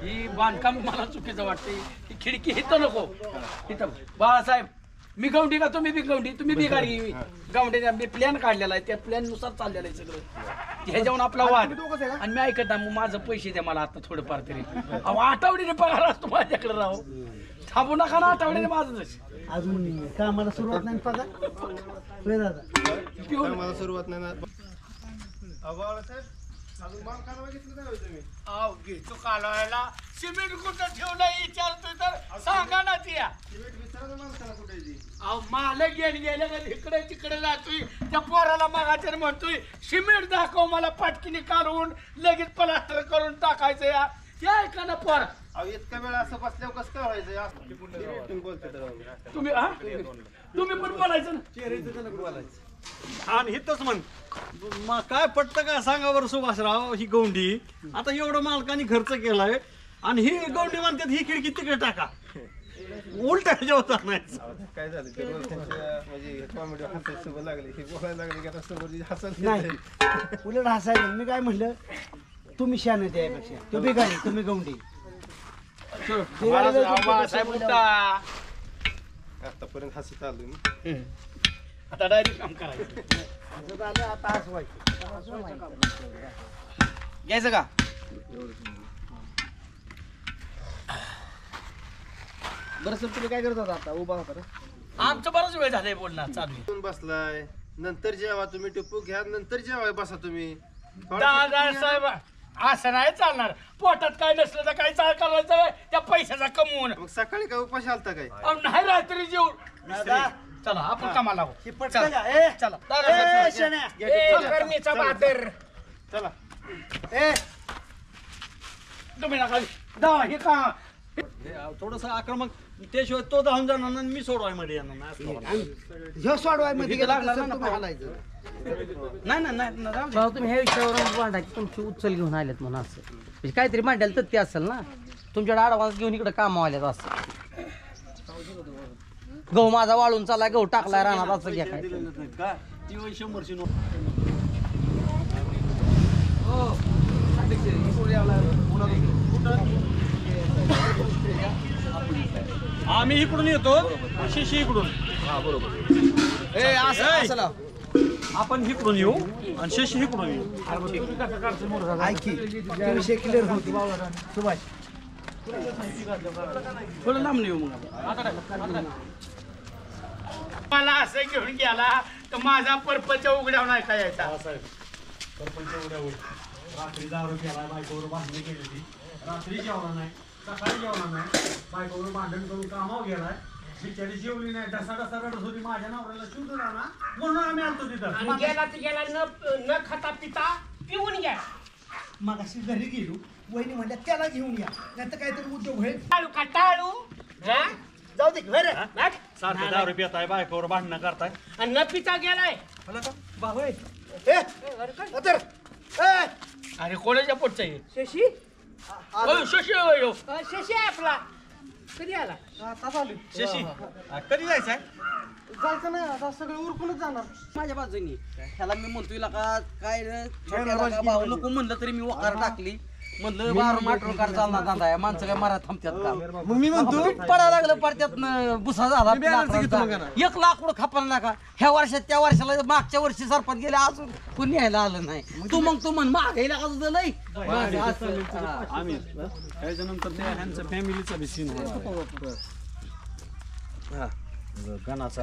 ही बांधकाम मला चुकीचं वाटते. ही खिडकी हिथं नको, हिथं. बाळासाहेब मी गवंडी का तुम्ही बी गवंडी, तुम्ही बी गाडी गवंडीने मी प्लॅन काढलेला आहे, त्या प्लॅन नुसार चाललेलं आहे सगळं. ह्याच्यावर आपला वाद आणि मी ऐकत ना, मग माझं पैसे द्या मला आता थोडंफार तरी. अहो आठवडीने पगार असतो माझ्याकडे राहू, थांबू नका ना आठवड्याने माझं. अजून कामाला सुरुवात नाही पगार कामाला सुरुवात नाही ना. घेतो कालवायला सिमेंट कुठं ठेवलं विचारतोय तर सांगा ना त्या. अहो मालक गेले का इकडे तिकडे जातोय, त्या पोराला मागायचं म्हणतोय सिमेंट दाखव मला, पाटकीने काढून लगेच प्लास्टर करून टाकायचं. या त्या ऐका ना पोर. अहो इतका वेळ असं बसल्यावर कसं काय व्हायचं? तुम्ही तुम्ही पण बोलायचं ना. आणि हिथंच म्हण काय पटतं का सांगा बरं सुभाषराव. ही गौंडी आता एवढं मालकाने खर्च केलाय आणि ही गौंडी म्हणतात ही खिडकी तिकडे टाका, उलट जेवता नाही. काय झालं ते म्हणजे कॉमेडी हसायला सवय लागली, हे बोलायला लागले की आता समोर हसायला नाही. उलट हसायला मी काय म्हटलं, तुम्ही शान त्यापेक्षा तुम्ही काय तुम्ही गवंडी. आतापर्यंत हसत आलो मी. आता डायरेक्ट काम करायचं. आता घ्यायचं का? बरं सर तुम्ही काय करत होता आता उभा होता? आमचं बराच वेळ झालंय बोलणार चालू. तुम्ही बसलाय, नंतर जेवा तुम्ही टिपू घ्या, नंतर जेवाय बसा तुम्ही. दादा साहेब असं नाही चालणार. पोटात काय नसलं तर काय चाल करायचं त्या पैशाचा कमवून. मग सकाळी काय उपाशी आलता काय? नाही रात्री जेवून. चला आपण कामाला लावू. चला करणीचा बादर. चला तुम्ही नका जावा हे का थोडस आक्रमक, त्याशिवाय तो धावून जाणार नाही, मी सोडवाय मध्ये येणार नाही. ह्यो सोडवाय मध्ये गेला लागणार तर ना तुम्ही हालायचं. नाही भाऊ तुम्ही ह्या विषयावर मांडायची तुमची उचल घेऊन आलेत म्हणून असं म्हणजे काहीतरी मांडायला तर ते असेल ना. तुमच्याकडे आडवान्स घेऊन इकडे कामावर आल्यात असं. गहू माझा वाळून चाललाय, गहू टाकलाय रानात असं घ्या काय. का ती 100ची नोट. आम्ही इकडून येतो, शिशी इकडून. आपण इकडून येऊ आणि शशी इकडून येऊ. ऐकी विषय क्लिअर होती सुभाष. थोडं लांब येऊ मग. मला असं घेऊन गेला तर माझा परपंच उघड्यावर नाही काय यायचा. रात्री दारू केला, बायकोवर भांडण केलेली, रात्री जेवला नाही, सकाळी जेवला नाही, बायकोवर भांडण करून कामावर गेलाय, बिचारी जेवली नाही, ढसा रडत होती, माझ्या नवऱ्याला शुद्ध राहणार म्हणून आम्ही आणतो तिथं. गेला तर गेला न खाता पिता पिऊन घ्या. मग अशी घरी गेलो, वहिनी म्हणल्या त्याला घेऊन या, नाही तर काहीतरी उद्योग होईल. टाळू का टाळू जाऊ दे बरं. सारखं दारू पिताय, बायकोवर भांडणं करताय. आणि न पिता गेलाय. अरे कोणाच्या पोटचा आहे? शशी शशी शशी आपला कधी आला? शशी कधी जायचंय? जायचं नाही आता सगळं उरकूनच जाणार. माझ्या बाजूनी ह्याला मी म्हणतोय का काय भाऊ नको म्हणलं तरी मी वकार टाकली. म्हणलं बार माटोळकार चालणार धंदा आहे, माणसं काय मरा थांबतात का. मग मी म्हणतो पडा लागलं पडत्यात बुसा झाला. 1 लाख कुठं खापायला नका. ह्या वर्षात त्या वर्षाला मागच्या वर्षी सरपंच गेले, अजून कोणी यायला आलं नाही. तू म्हण मागायला का तुझं लय. आम्ही त्याच्यानंतर ते ह्यांचं फॅमिलीचा बी सीन होणार. गणाचा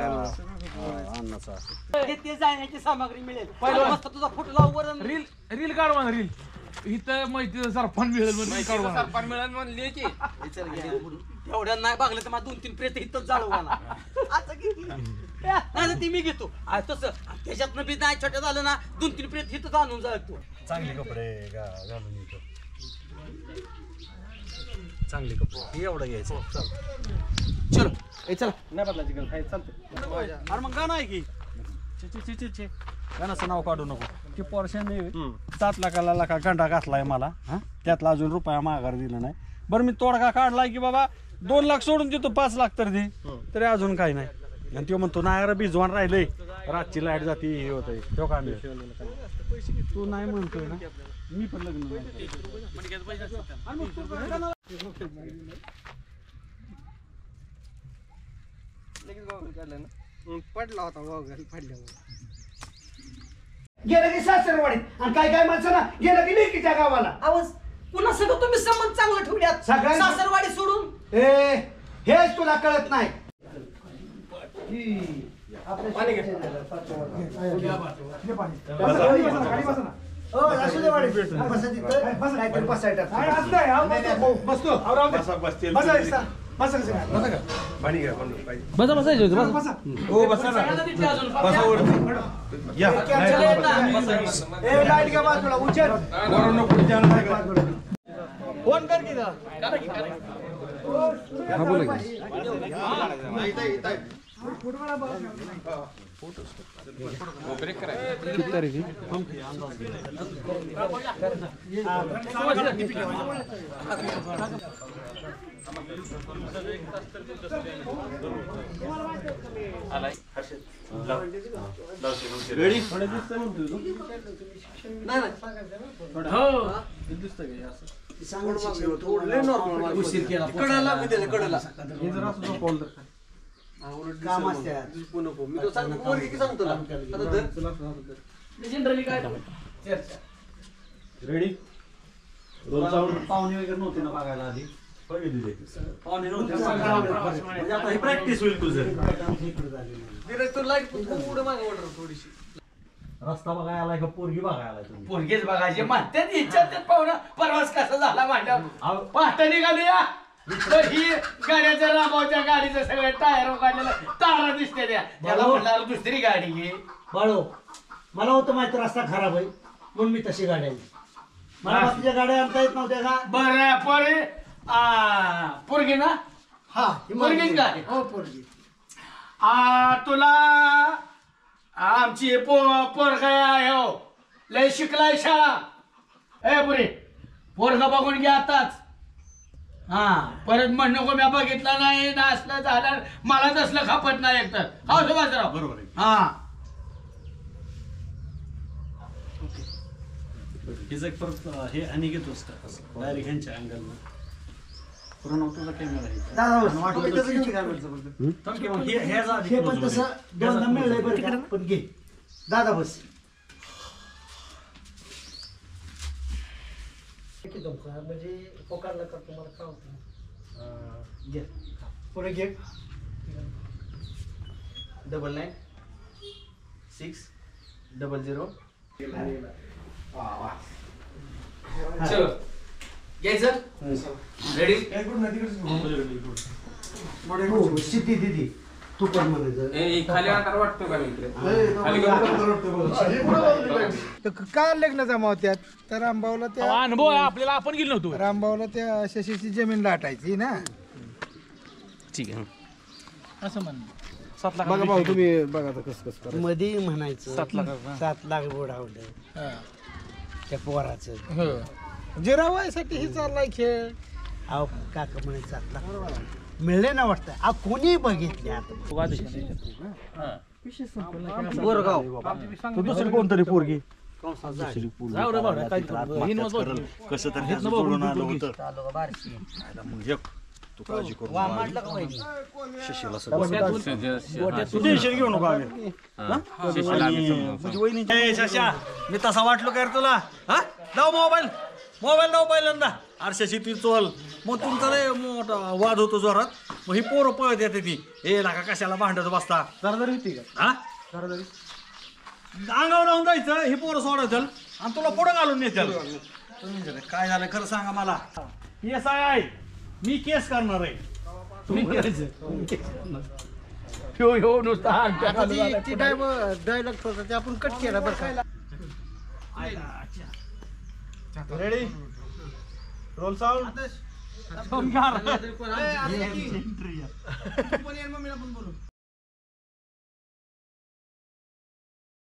अन्नाचा ते जाण्याची सामग्री मिळेल. मस्त तुझा फोटो लावू वर. रील काढवा रील. इथं माहिती सरपण मिळेल सरपण मिळेल म्हणले की एवढ्या नाही बघलं तर मला 2-3 प्रेत इथंच जाळवा ना. ती मी घेतो तसं त्याच्यातनं बी नाही छोट्या झालं ना 2-3 प्रेत इथंच आणून जातो. चांगले कपडे घालून येतो, चांगले कपडे एवढं घ्यायचं. चलो चला नाही बदलायची गरज आहे, चालतंय. अरे मग गाणं आहे की चे गाण्याचं नाव काढू नको. की पोरशाने 7 लाखाला गंडा घातलाय मला, त्यातला अजून रुपया माघार दिला नाही. बरं मी तोडगा काढलाय की बाबा 2 लाख सोडून देतो, 5 लाख तर दे, तरी अजून काही नाही. आणि तो म्हणतो नाही अरे भिजवान राहिलंय रातची लाईट जाते हे होत आहे तो काय तू नाही म्हणतोय ना मी पण लग्न नाही पडला होता वगैरे पडल्यावर गेलं की सासरवाडीत आणि काय काय माणसाला गेलं की लेकीच्या गावाला. आवाज पुन्हा सगळं तुम्ही संबंध चांगलं ठेवल्यात सगळ्या- सासरवाडी सोडून हेच तुला कळत नाही. असू दे वाडी. बसा तिथं. काहीतरी बसायचं. बसा बसायचं होतं, बसा. लाईट घ्या बाजूला उचल. फोन कर की उशीर केला कडाला मी त्याच्या कडाला काम असतात. जनरली काय रेडी पाहुणे वगैरे नव्हते ना बघायला आधी पाहुणे नव्हते म्हणजे आता ही प्रॅक्टिस होईल तुझं थोडीशी रस्ता बघायला आलाय का पोरगी बघायला आलाय तुम्ही पोरगेच बघायचे म्हणतात इच्छा पाहुणा प्रवास कसा झाला माझ्या पहाटे निघालूया तर ही गाड्याच्या रामाच्या गाडीचं सगळं टायर काढलेलं तारा दिसते त्याला म्हणणार दुसरी गाडी घे. बाळो मला होतं माहिती रस्ता खराब आहे म्हणून मी तशी गाडी आणली. मला बाकीच्या गाड्या आणता येत नव्हत्या का. बरं पोरे पोरगी ना हा पोरगीच काय? हो पोरगी. तुला आमची पोरग हो लय शिकलाय शाळा ए पुरे पोरग बघून घ्या आताच. हा परत म्हण नको मी बघितला नाही ना असलं झालं मला तसलं खापत नाही एकतर हा सुभाषराव बरोबर आहे हा हिचं एक परत हे आणि घेतोस का डायरेक्ट ह्यांच्या अँगल तुझा कॅमेरा हे पण तसं दोनदा मिळलंय बरं का. पण घे दादा बस. म्हणजे पोकारला का तुम्हाला काय होतं घे पुढे घे 996000 चलो घ्यायचं रेडी सिद्धी दिदी तू पण म्हणायचं खाली आकार वाटतो का इकडे काय लग्न जमा होत्यात तर रामभाऊला त्या अनुभव आहे आपल्याला आपण गेलो नव्हतो रामभाऊला त्या शशीची जमीन लाटायची ना. ठीक आहे असं म्हण बघा भाऊ तुम्ही बघा कसं कसं मध्ये म्हणायचं 7 लाख 7 लाख बुडावलं त्या पोराचं. जिरावायसाठी ही चाललाय खेळ. अहो काका म्हणे 7 लाख मिळले ना वाटतं. अहो कोणी बघितले आता दुसरी कोणतरी पोरगी कसं तर जोडून आलं होतं तू काळजी करू शशीला टेन्शन घेऊ नको आम्ही म्हणजे वहिनी शशा मी तसा वाटलो काय रे तुला हा दाव मोबाईल दाव पहिल्यांदा अरे शशी ती चोल मग तुमचा लय मोठा वाद होतो जोरात मग ही पोरं पळत येते ती ए लागा कशाला भांडत बसता हा अंगावर लावून जायचं ही पोरं सोडायचं आणि तुला पुढं घालून नेत्याल काय झालं खरं सांगा मला येस आहे मी केस करणार आहे तुम्ही करायचं ह्यो नुसता डायलॉग होता ते आपण कट केला बरं का. Ready roll sound